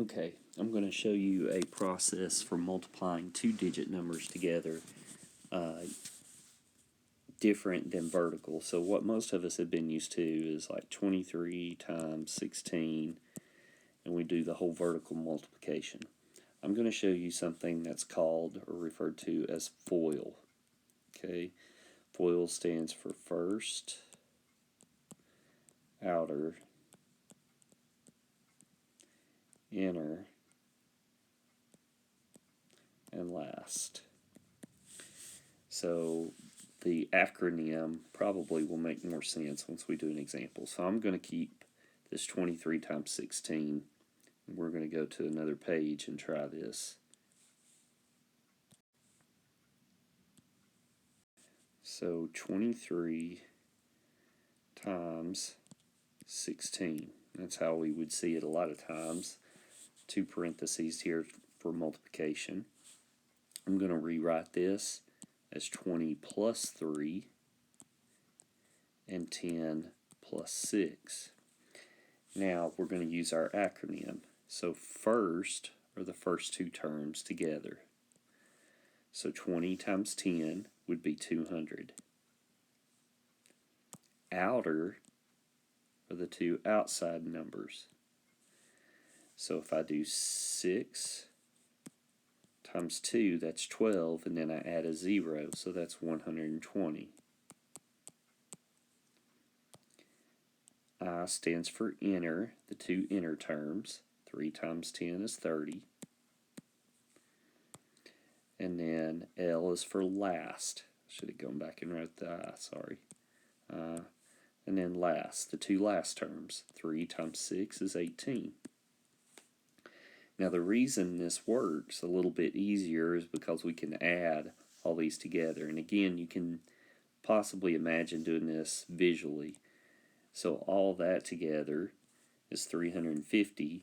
Okay, I'm going to show you a process for multiplying two-digit numbers together, different than vertical. So what most of us have been used to is like 23 times 16, and we do the whole vertical multiplication. I'm going to show you something that's called or referred to as FOIL. Okay, FOIL stands for first, outer, inner, and last. So the acronym probably will make more sense once we do an example. So I'm going to keep this 23 times 16. We're going to go to another page and try this. So 23 times 16. That's how we would see it a lot of times. Two parentheses here for multiplication. I'm going to rewrite this as 20 plus 3 and 10 plus 6. Now we're going to use our acronym. So first are the first two terms together. So 20 times 10 would be 200. Outer are the two outside numbers. So if I do 6 times 2, that's 12, and then I add a 0, so that's 120. I stands for inner, the two inner terms. 3 times 10 is 30. And then L is for last. Should have gone back and wrote the I, sorry. And then last, the two last terms. 3 times 6 is 18. Now the reason this works a little bit easier is because we can add all these together. And again, you can possibly imagine doing this visually. So all that together is 350,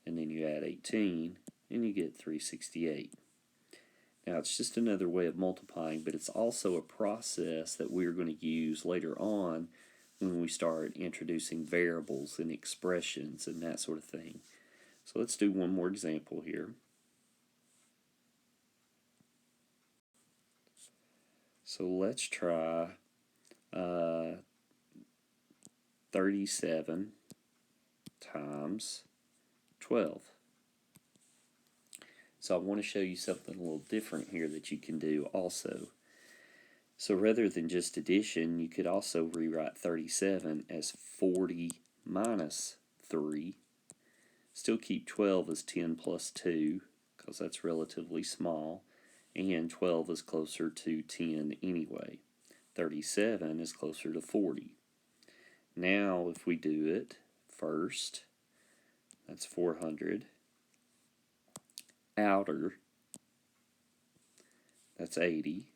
and then you add 18, and you get 368. Now it's just another way of multiplying, but it's also a process that we're going to use later on when we start introducing variables and expressions and that sort of thing. So let's do one more example here. So let's try 37 times 12. So I want to show you something a little different here that you can do also. So rather than just addition, you could also rewrite 37 as 40 minus 3. Still keep 12 as 10 plus 2, because that's relatively small, and 12 is closer to 10 anyway. 37 is closer to 40. Now if we do it first, that's 400. Outer, that's 80.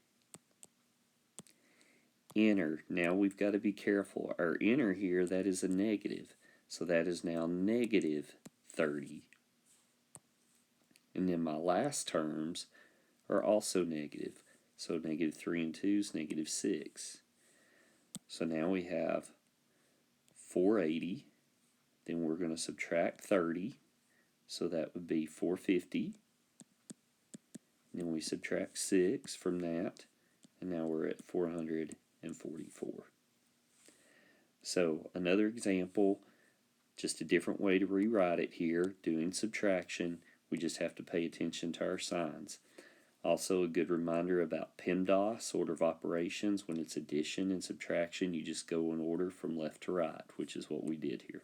Inner, now we've got to be careful. Our inner here, that is a negative. So that is now negative 30. And then my last terms are also negative. So negative 3 and 2 is negative 6. So now we have 480. Then we're going to subtract 30. So that would be 450. Then we subtract 6 from that. And now we're at 444. So another example, just a different way to rewrite it here, doing subtraction. We just have to pay attention to our signs. Also a good reminder about PEMDAS, order of operations. When it's addition and subtraction, you just go in order from left to right, which is what we did here.